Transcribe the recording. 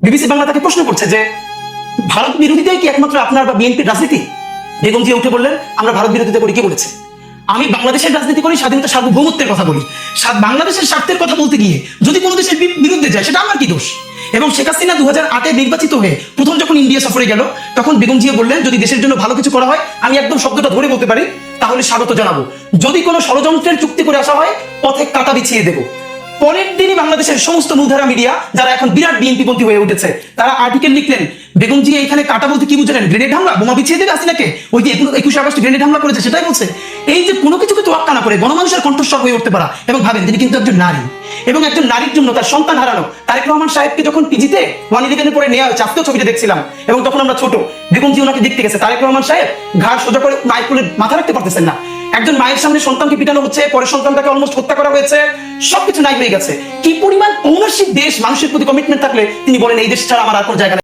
BBC Bangla তাকে প্রশ্ন করছে যে ভারত বিরোধিতাই কি একমাত্র আপনার বা বিএনপির রাজনীতি? বেগম জিয়া উঠে বললেন, আমরা ভারত বিরোধিতা করি, কে বলেছে? আমি বাংলাদেশের রাজনীতি করি, স্বাধীনতা সার্বভৌমত্বের কথা বলি। বাংলাদেশের স্বার্থের কথা বলতে গিয়ে যদি কোনো দেশের বিরুদ্ধে যায়, সেটা আমার কি দোষ? এবং শেখ হাসিনা 2008-এ নির্বাচিত হয়ে প্রথম যখন ইন্ডিয়া সফরে গেল, তখন বেগম জিয়া বললেন, যদি দেশের জন্য ভালো কিছু করা হয়, আমি একদম শব্দটা ধরে বলতে পারি, তাহলে স্বাগত জানাবো। যদি কোনো ষড়যন্ত্রের চুক্তি করে আসা হয়, পথে কাঁটা বিছিয়ে দেবো। পরের দিনই বাংলাদেশের সমস্ত মূলধারা মিডিয়া, যারা এখন বিরাট বিএনপি পন্থী হয়ে উঠেছে, তারা আর্টিকেল লিখলেন, বেগম জিয়া এখানে কাটা বলতে কি বুঝলেন? গ্রেনেড হামলা, বোমা বিছিয়ে দেবে হাসিনাকে। ওই যে 21শে আগস্ট গ্রেনেড হামলা করেছে, সেটাই বলছে। এই যে কোনো কিছুকে তোয়াক্কা না করে গণমানুষের কণ্ঠস্বর হয়ে উঠতে পারা। এবং ভাবেন, তিনি কিন্তু একজন নারী, এবং একজন নারীর জন্য তার সন্তান হারানো তারেক রহমান সাহেবকে যখন পিজিতে 111-এর পরে নেওয়া হয়েছে, আজকেও ছবিটা দেখছিলাম, এবং তখন আমরা ছোট, বেগম জিয়া ওনাকে দেখতে গেছে, তারেক রহমান সাহেব ঘাড় সোজা করে মায়ের কোলে মাথা রাখতে পারতেছেন না। একজন মায়ের সামনে সন্তানকে পিটানো হচ্ছে, পরে সন্তানটাকে অলমোস্ট হত্যা করা হয়েছে, সবকিছু নাই হয়ে গেছে। কি পরিমাণ ঔনসিক দেশ, মানুষের প্রতি কমিটমেন্ট থাকলে তিনি বলেন, এই দেশ ছাড়া আমার আর কোনো জায়গা নেই।